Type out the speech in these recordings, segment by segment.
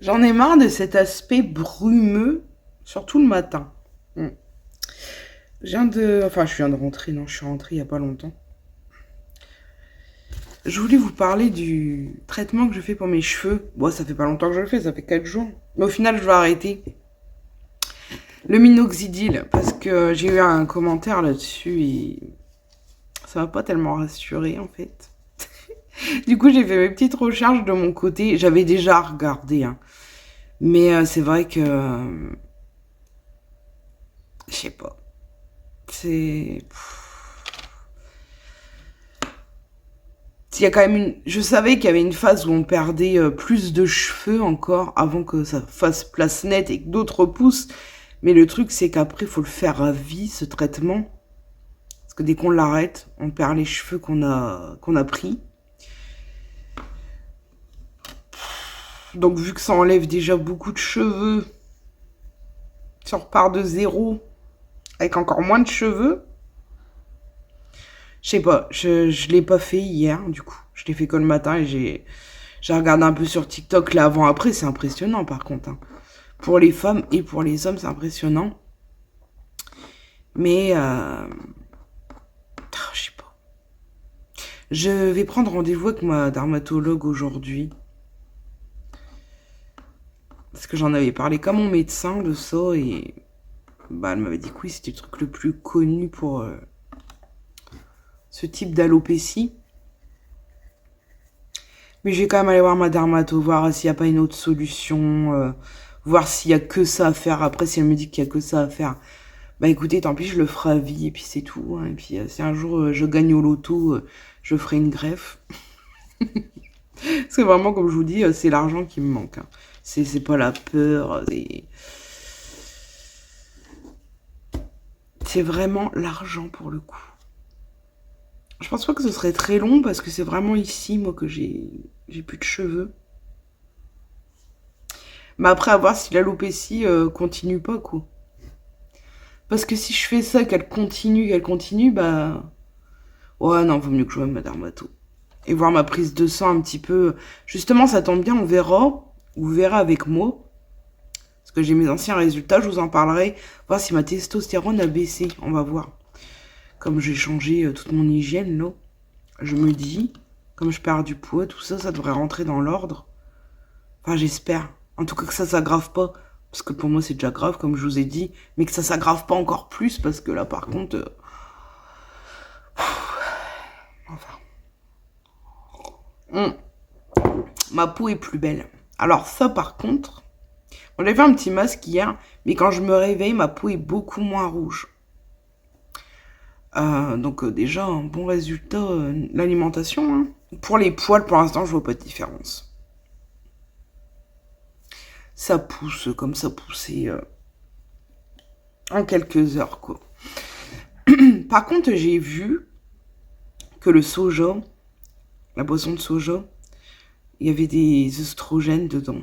J'en ai marre de cet aspect brumeux, surtout le matin. Mm. Je viens de rentrer, non, je suis rentrée il n'y a pas longtemps. Je voulais vous parler du traitement que je fais pour mes cheveux. Bon, ça fait pas longtemps que je le fais, ça fait 4 jours. Mais au final, je vais arrêter. Le minoxidil, parce que j'ai eu un commentaire là-dessus et ça m'a pas tellement rassurée en fait. Du coup, j'ai fait mes petites recherches de mon côté. J'avais déjà regardé, hein. Mais c'est vrai que... je sais pas. C'est... Il y a quand même une... Je savais qu'il y avait une phase où on perdait plus de cheveux encore avant que ça fasse place nette et que d'autres poussent. Mais le truc, c'est qu'après, il faut le faire à vie, ce traitement. Parce que dès qu'on l'arrête, on perd les cheveux qu'on a pris. Donc, vu que ça enlève déjà beaucoup de cheveux, si on repart de zéro, avec encore moins de cheveux, je sais pas, je l'ai pas fait hier, du coup. Je l'ai fait que le matin et j'ai regardé un peu sur TikTok l'avant-après, c'est impressionnant par contre, hein. Pour les femmes et pour les hommes, c'est impressionnant. Mais, je sais pas. Je vais prendre rendez-vous avec ma dermatologue aujourd'hui. Parce que j'en avais parlé qu'à mon médecin de ça et bah, elle m'avait dit que oui, c'était le truc le plus connu pour ce type d'alopécie. Mais je vais quand même aller voir ma dermato, voir s'il n'y a pas une autre solution, voir s'il y a que ça à faire. Après, si elle me dit qu'il y a que ça à faire, bah écoutez, tant pis, je le ferai à vie et puis c'est tout, hein. Et puis si un jour je gagne au loto, je ferai une greffe. Parce que vraiment, comme je vous dis, c'est l'argent qui me manque, hein. C'est pas la peur, c'est vraiment l'argent pour le coup. Je pense pas que ce serait très long parce que c'est vraiment ici, moi, que j'ai plus de cheveux. Mais après, à voir si l'alopécie continue pas, quoi. Parce que si je fais ça, qu'elle continue, bah... Ouais, non, vaut mieux que je voie ma dermato. Et voir ma prise de sang un petit peu... Justement, ça tombe bien, on verra. Vous verrez avec moi. Parce que j'ai mes anciens résultats, je vous en parlerai. Voir si ma testostérone a baissé. On va voir. Comme j'ai changé toute mon hygiène, là. Je me dis, comme je perds du poids, tout ça, ça devrait rentrer dans l'ordre. Enfin, j'espère. En tout cas, que ça s'aggrave pas. Parce que pour moi, c'est déjà grave, comme je vous ai dit. Mais que ça s'aggrave pas encore plus, parce que là, par contre... Enfin... Ma peau est plus belle. Alors ça, par contre... On avait fait un petit masque hier, mais quand je me réveille, ma peau est beaucoup moins rouge. Donc déjà, un bon résultat, l'alimentation, hein. Pour les poils, pour l'instant, je vois pas de différence. Ça pousse comme ça poussait en quelques heures, quoi. Par contre, j'ai vu que le soja, la boisson de soja, il y avait des œstrogènes dedans.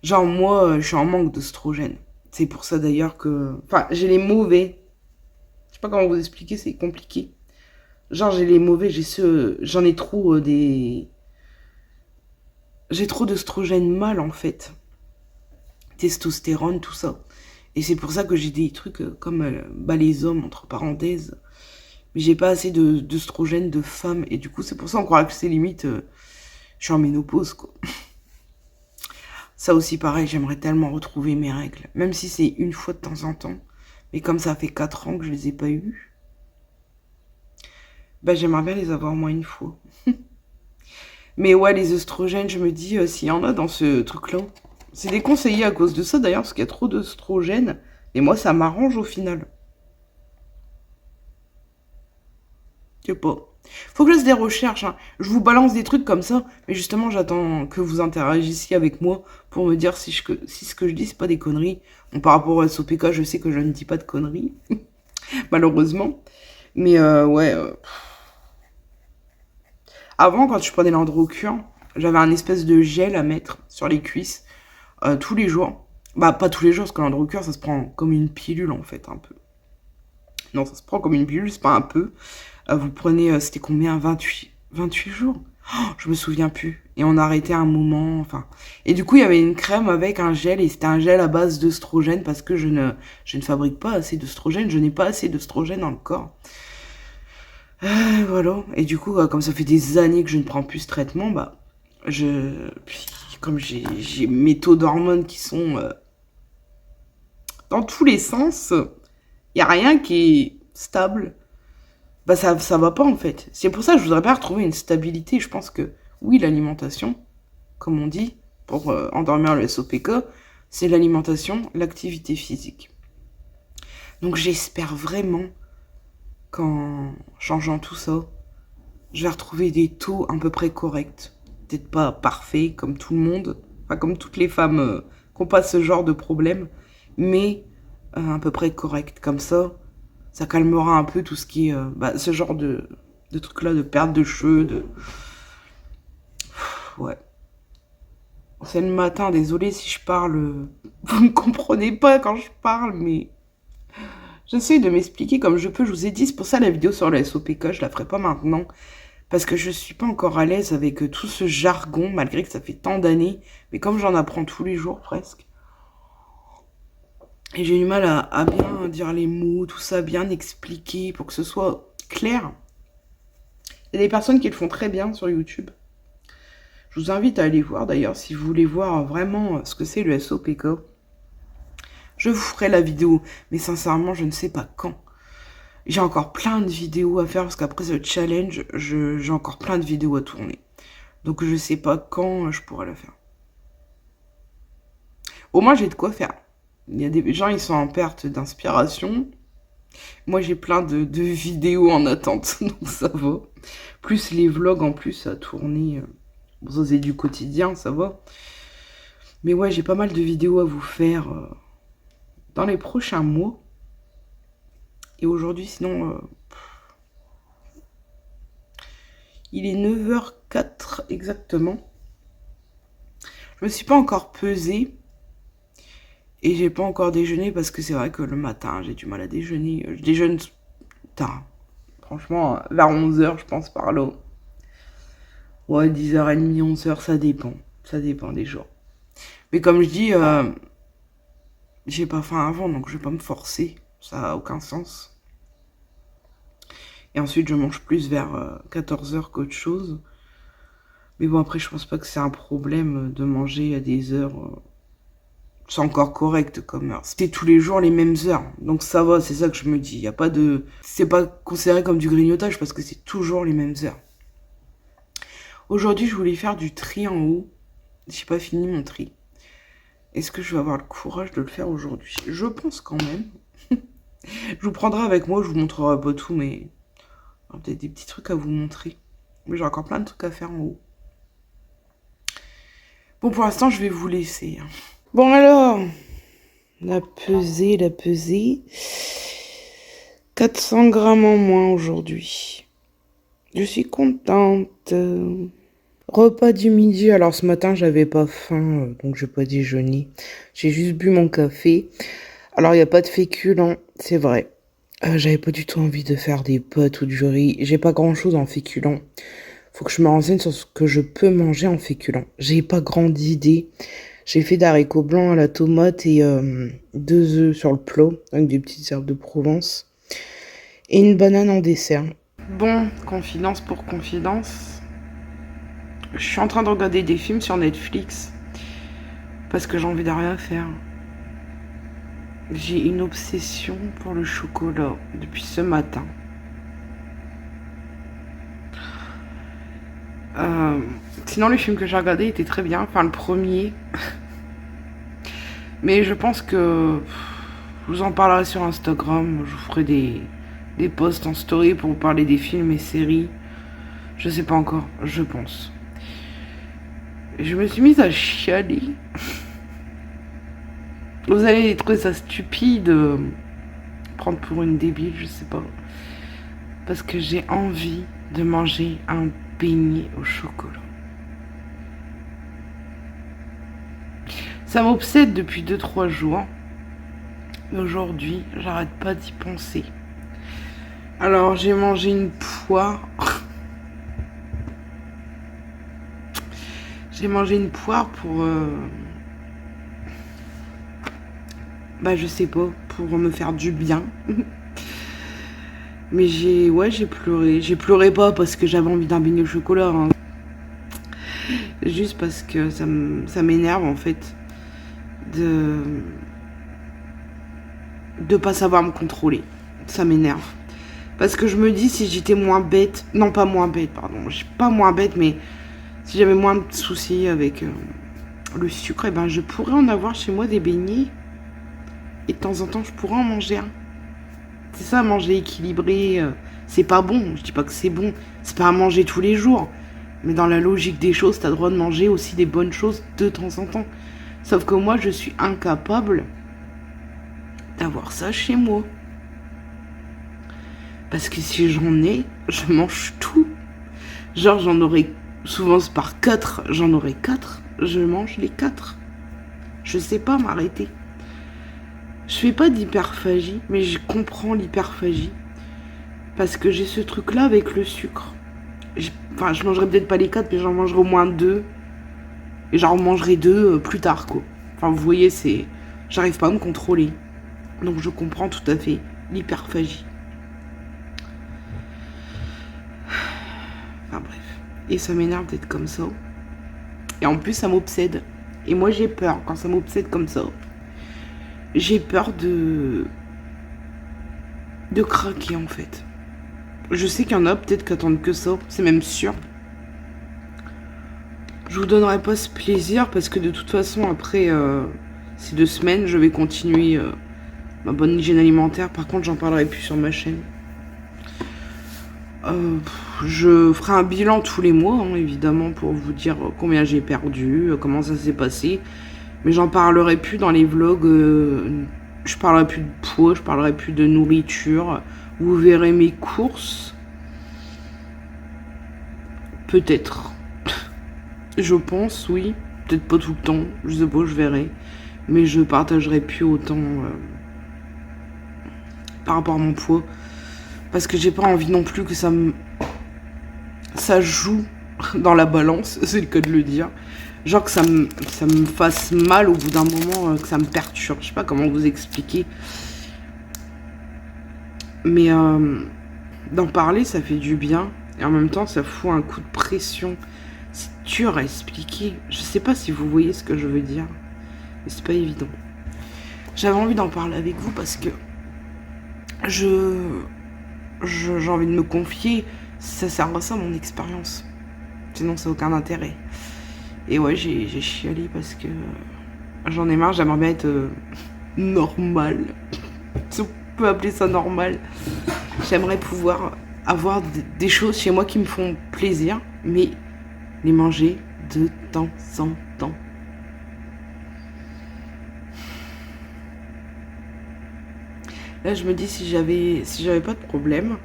Genre, moi, je suis en manque d'œstrogènes. C'est pour ça d'ailleurs que... Enfin, j'ai les mauvais. Je sais pas comment vous expliquer, c'est compliqué. Genre, j'ai les mauvais, j'en ai trop des... J'ai trop d'œstrogènes mâles, en fait. Testostérone, tout ça. Et c'est pour ça que j'ai des trucs comme bah, les hommes, entre parenthèses. Mais j'ai pas assez d'œstrogènes de femmes. Et du coup, c'est pour ça qu'on croit que c'est limite... je suis en ménopause, quoi. Ça aussi, pareil, j'aimerais tellement retrouver mes règles. Même si c'est une fois de temps en temps. Mais comme ça fait 4 ans que je les ai pas eues, bah, j'aimerais bien les avoir au moins une fois. Mais ouais, les œstrogènes, je me dis, s'il y en a dans ce truc-là. C'est déconseillé à cause de ça, d'ailleurs, parce qu'il y a trop d'œstrogènes. Et moi, ça m'arrange au final. Je sais pas. Faut que je fasse des recherches, hein. Je vous balance des trucs comme ça, mais justement, j'attends que vous interagissiez avec moi pour me dire si ce que je dis, c'est pas des conneries. Bon, par rapport au SOPK, je sais que je ne dis pas de conneries, malheureusement. Mais ouais. Avant, quand je prenais l'Androcur, j'avais un espèce de gel à mettre sur les cuisses tous les jours. Bah, pas tous les jours, parce que l'Androcur, ça se prend comme une pilule, en fait, un peu. Non, ça se prend comme une pilule, c'est pas un peu. Vous prenez, c'était combien 28 jours. Oh, je me souviens plus. Et on a arrêté un moment, enfin. Et du coup, il y avait une crème avec un gel, et c'était un gel à base d'œstrogène, parce que je ne fabrique pas assez d'œstrogène, je n'ai pas assez d'œstrogène dans le corps. Voilà. Et du coup, comme ça fait des années que je ne prends plus ce traitement, bah, puis, comme j'ai mes taux d'hormones qui sont dans tous les sens, il n'y a rien qui est stable. Bah, ça va pas, en fait. C'est pour ça que je voudrais bien retrouver une stabilité. Je pense que, oui, l'alimentation, comme on dit, pour endormir le SOPK, c'est l'alimentation, l'activité physique. Donc j'espère vraiment qu'en changeant tout ça, je vais retrouver des taux à peu près corrects. Peut-être pas parfaits comme tout le monde, enfin comme toutes les femmes qui n'ont pas ce genre de problème, mais à peu près corrects. Comme ça calmera un peu tout ce qui est ce genre de trucs-là, de perte de cheveux, ouais. C'est le matin, désolée si je parle. Vous ne comprenez pas quand je parle, mais j'essaie de m'expliquer comme je peux. Je vous ai dit, c'est pour ça la vidéo sur le SOPK, je la ferai pas maintenant. Parce que je suis pas encore à l'aise avec tout ce jargon, malgré que ça fait tant d'années. Mais comme j'en apprends tous les jours presque. Et j'ai du mal à bien dire les mots, tout ça, bien expliquer pour que ce soit clair. Il y a des personnes qui le font très bien sur YouTube. Je vous invite à aller voir d'ailleurs si vous voulez voir vraiment ce que c'est le SOPK. Je vous ferai la vidéo, mais sincèrement, je ne sais pas quand. J'ai encore plein de vidéos à faire parce qu'après ce challenge, j'ai encore plein de vidéos à tourner. Donc je ne sais pas quand je pourrai la faire. Au moins, j'ai de quoi faire. Il y a des gens, ils sont en perte d'inspiration. Moi, j'ai plein de vidéos en attente, donc ça va. Plus les vlogs en plus à tourner. Bon, ça c'est du quotidien, ça va. Mais ouais, j'ai pas mal de vidéos à vous faire dans les prochains mois. Et aujourd'hui, sinon, il est 9h04 exactement. Je me suis pas encore pesée. Et j'ai pas encore déjeuné parce que c'est vrai que le matin, j'ai du mal à déjeuner. Je déjeune tard. Franchement, vers 11h, je pense, par là. Ouais, 10h30, 11h, ça dépend. Ça dépend des jours. Mais comme je dis, j'ai pas faim avant, donc je vais pas me forcer. Ça a aucun sens. Et ensuite, je mange plus vers 14h qu'autre chose. Mais bon, après, je pense pas que c'est un problème de manger à des heures. C'est encore correct comme heure. C'était tous les jours les mêmes heures. Donc ça va, c'est ça que je me dis. Y a pas de... C'est pas considéré comme du grignotage parce que c'est toujours les mêmes heures. Aujourd'hui, je voulais faire du tri en haut. J'ai pas fini mon tri. Est-ce que je vais avoir le courage de le faire aujourd'hui? Je pense quand même. Je vous prendrai avec moi, je vous montrerai pas tout, mais... peut-être des petits trucs à vous montrer. Mais j'ai encore plein de trucs à faire en haut. Bon, pour l'instant, je vais vous laisser. Bon alors, la pesée. 400 grammes en moins aujourd'hui. Je suis contente. Repas du midi. Alors ce matin, j'avais pas faim, donc j'ai pas déjeuné. J'ai juste bu mon café. Alors il n'y a pas de féculents, c'est vrai. J'avais pas du tout envie de faire des pâtes ou du riz. J'ai pas grand chose en féculents. Faut que je me renseigne sur ce que je peux manger en féculents. J'ai pas grande idée. J'ai fait d'haricots blancs à la tomate et 2 œufs sur le plat avec des petites herbes de Provence et une banane en dessert. Bon, confidence pour confidence. Je suis en train de regarder des films sur Netflix parce que j'ai envie de rien faire. J'ai une obsession pour le chocolat depuis ce matin. Sinon, les films que j'ai regardés étaient très bien. Enfin, le premier. Mais je pense que je vous en parlerai sur Instagram. Je vous ferai des posts en story pour vous parler des films et séries. Je sais pas encore, je pense. Je me suis mise à chialer. Vous allez trouver ça stupide. Prendre pour une débile, je sais pas. Parce que j'ai envie de manger un beignet au chocolat. Ça m'obsède depuis 2-3 jours. Et aujourd'hui, j'arrête pas d'y penser. Alors, j'ai mangé une poire. J'ai mangé une poire pour... Bah je sais pas, pour me faire du bien. Mais j'ai pleuré. J'ai pleuré pas parce que j'avais envie d'un beignet au chocolat. Hein. Juste parce que ça m'énerve en fait de pas savoir me contrôler. Ça m'énerve. Parce que je me dis si j'étais moins bête, non pas moins bête, pardon, pas moins bête, mais si j'avais moins de soucis avec le sucre, et ben je pourrais en avoir chez moi des beignets. Et de temps en temps, je pourrais en manger un. C'est ça, manger équilibré. C'est pas bon. Je dis pas que c'est bon. C'est pas à manger tous les jours. Mais dans la logique des choses, t'as le droit de manger aussi des bonnes choses de temps en temps. Sauf que moi, je suis incapable d'avoir ça chez moi. Parce que si j'en ai, je mange tout. Genre, j'en aurais souvent par 4. J'en aurais 4. Je mange les 4. Je sais pas m'arrêter. Je fais pas d'hyperphagie, mais je comprends l'hyperphagie. Parce que j'ai ce truc-là avec le sucre. Enfin, je mangerai peut-être pas les 4, mais j'en mangerai au moins 2. Et j'en mangerai 2 plus tard, quoi. Enfin, vous voyez, c'est... J'arrive pas à me contrôler. Donc je comprends tout à fait l'hyperphagie. Enfin bref. Et ça m'énerve d'être comme ça. Et en plus, ça m'obsède. Et moi, j'ai peur quand ça m'obsède comme ça. J'ai peur de craquer en fait. Je sais qu'il y en a peut-être qui attendent que ça, c'est même sûr. Je vous donnerai pas ce plaisir parce que de toute façon après ces 2 semaines, je vais continuer ma bonne hygiène alimentaire. Par contre, j'en parlerai plus sur ma chaîne. Je ferai un bilan tous les mois, hein, évidemment, pour vous dire combien j'ai perdu, comment ça s'est passé. Mais j'en parlerai plus dans les vlogs. Je parlerai plus de poids, je parlerai plus de nourriture. Vous verrez mes courses. Peut-être. Je pense, oui. Peut-être pas tout le temps. Je sais pas, je verrai. Mais je partagerai plus autant par rapport à mon poids. Parce que j'ai pas envie non plus que ça joue dans la balance, c'est le cas de le dire. Genre que ça me fasse mal au bout d'un moment, que ça me perturbe. Je sais pas comment vous expliquer. Mais d'en parler, ça fait du bien. Et en même temps, ça fout un coup de pression. C'est dur à expliquer. Je sais pas si vous voyez ce que je veux dire. Mais c'est pas évident. J'avais envie d'en parler avec vous parce que j'ai envie de me confier. Ça sert à ça, mon expérience. Sinon, ça n'a aucun intérêt. Et ouais, j'ai chialé parce que j'en ai marre, j'aimerais bien être normal. Si on peut appeler ça normal. J'aimerais pouvoir avoir des choses chez moi qui me font plaisir, mais les manger de temps en temps. Là, je me dis, si j'avais pas de problème,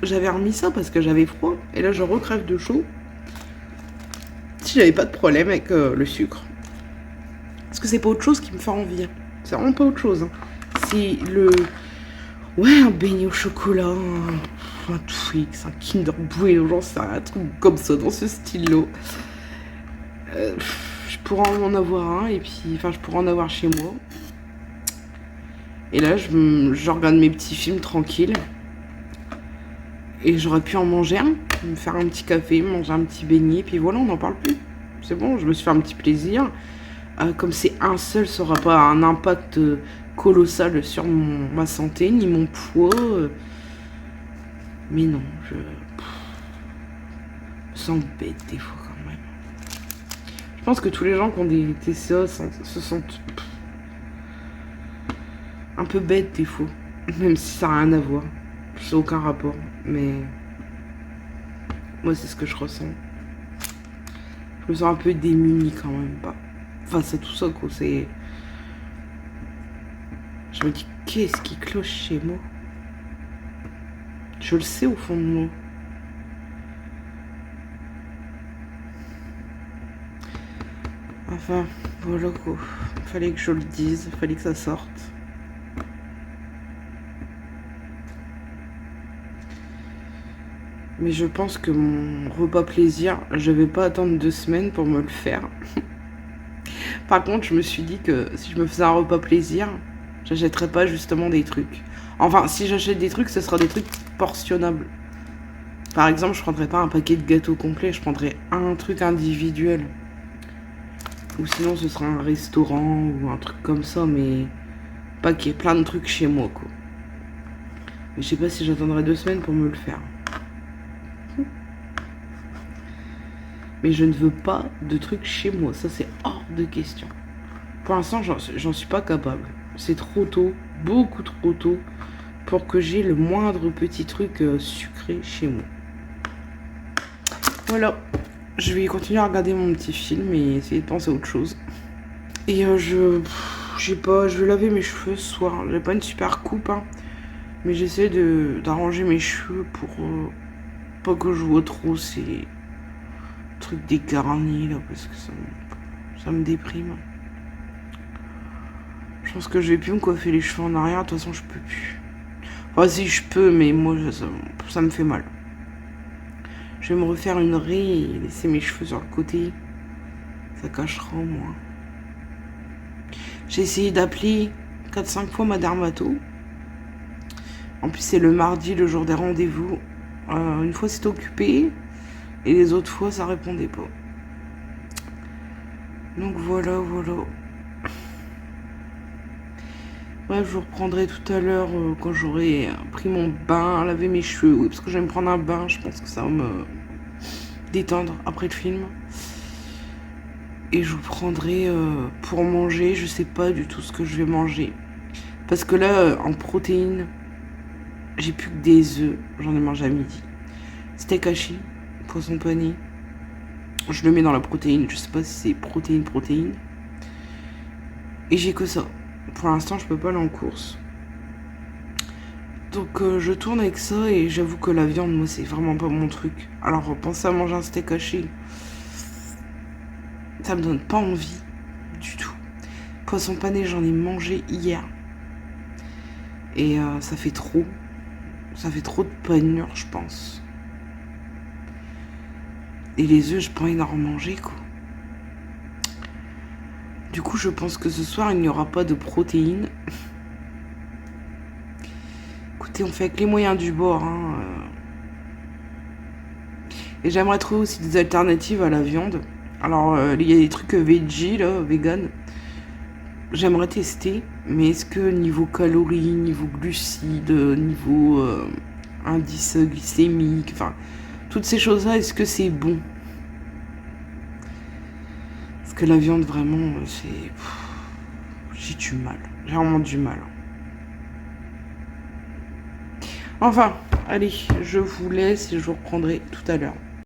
j'avais remis ça parce que j'avais froid. Et là, je recrève de chaud. Si j'avais pas de problème avec le sucre. Parce que c'est pas autre chose qui me fait envie. C'est vraiment pas autre chose. Hein. C'est le... Ouais, un beignet au chocolat, un Twix, un Kinder Bueno, genre c'est un truc comme ça, dans ce style-là. Je pourrais en avoir un, et puis... Enfin, je pourrais en avoir chez moi. Et là, je regarde mes petits films tranquilles. Et j'aurais pu en manger un, me faire un petit café, manger un petit beignet, puis voilà, on n'en parle plus. C'est bon, je me suis fait un petit plaisir. Comme c'est un seul, ça n'aura pas un impact colossal sur ma santé, ni mon poids. Mais non, je me sens bête des fois quand même. Je pense que tous les gens qui ont des TCA se sentent un peu bêtes des fois. Même si ça n'a rien à voir. C'est aucun rapport. Mais moi, c'est ce que je ressens. Je me sens un peu démunie quand même. Pas face à tout ça, quoi. C'est... Je me dis, qu'est-ce qui cloche chez moi? Je le sais au fond de moi. Enfin, voilà quoi. Fallait que je le dise, fallait que ça sorte. Mais je pense que mon repas plaisir, je vais pas attendre 2 semaines pour me le faire. Par contre, je me suis dit que si je me faisais un repas plaisir, j'achèterais pas justement des trucs. Enfin, si j'achète des trucs, ce sera des trucs portionnables. Par exemple, je prendrais pas un paquet de gâteaux complet, je prendrais un truc individuel. Ou sinon, ce sera un restaurant ou un truc comme ça, mais pas qu'il y ait plein de trucs chez moi, quoi. Mais je sais pas si j'attendrai 2 semaines pour me le faire. Mais je ne veux pas de trucs chez moi, ça c'est hors de question. Pour l'instant, j'en suis pas capable. C'est trop tôt, beaucoup trop tôt, pour que j'ai le moindre petit truc sucré chez moi. Voilà, je vais continuer à regarder mon petit film et essayer de penser à autre chose. Et je sais pas, je vais laver mes cheveux ce soir. J'ai pas une super coupe, hein, mais j'essaie d'arranger mes cheveux pour pas que je vois trop ces trucs dégarnis là, parce que ça me déprime. Je pense que je vais plus me coiffer les cheveux en arrière, de toute façon je peux plus. Enfin si je peux, mais moi ça me fait mal. Je vais me refaire une raie et laisser mes cheveux sur le côté. Ça cachera au moins. J'ai essayé d'appeler 4-5 fois ma dermato. En plus c'est le mardi, le jour des rendez-vous. Une fois c'était occupé et les autres fois ça répondait pas. Donc voilà. Bref, je vous reprendrai tout à l'heure quand j'aurai pris mon bain, lavé mes cheveux. Oui, parce que je vais me prendre un bain, je pense que ça va me détendre après le film. Et je vous prendrai pour manger, je sais pas du tout ce que je vais manger. Parce que là, en protéines, j'ai plus que des œufs, j'en ai mangé à midi. Steak haché, poisson pané. Je le mets dans la protéine, je sais pas si c'est protéine. Et j'ai que ça. Pour l'instant, je peux pas aller en course. Donc je tourne avec ça et j'avoue que la viande, moi, c'est vraiment pas mon truc. Alors penser à manger un steak haché, ça me donne pas envie du tout. Poisson pané, j'en ai mangé hier. Et ça fait trop. Ça fait trop de panure, je pense. Et les œufs, j'ai pas envie d'en remanger, quoi. Du coup, je pense que ce soir, il n'y aura pas de protéines. Écoutez, on fait avec les moyens du bord. Hein. Et j'aimerais trouver aussi des alternatives à la viande. Alors, il y a des trucs veggie, là, vegan. J'aimerais tester. Mais est-ce que niveau calories, niveau glucides, niveau indice glycémique, enfin, toutes ces choses-là, est-ce que c'est bon ? Parce que la viande, vraiment, c'est... J'ai du mal. J'ai vraiment du mal. Enfin, allez, je vous laisse et je vous reprendrai tout à l'heure.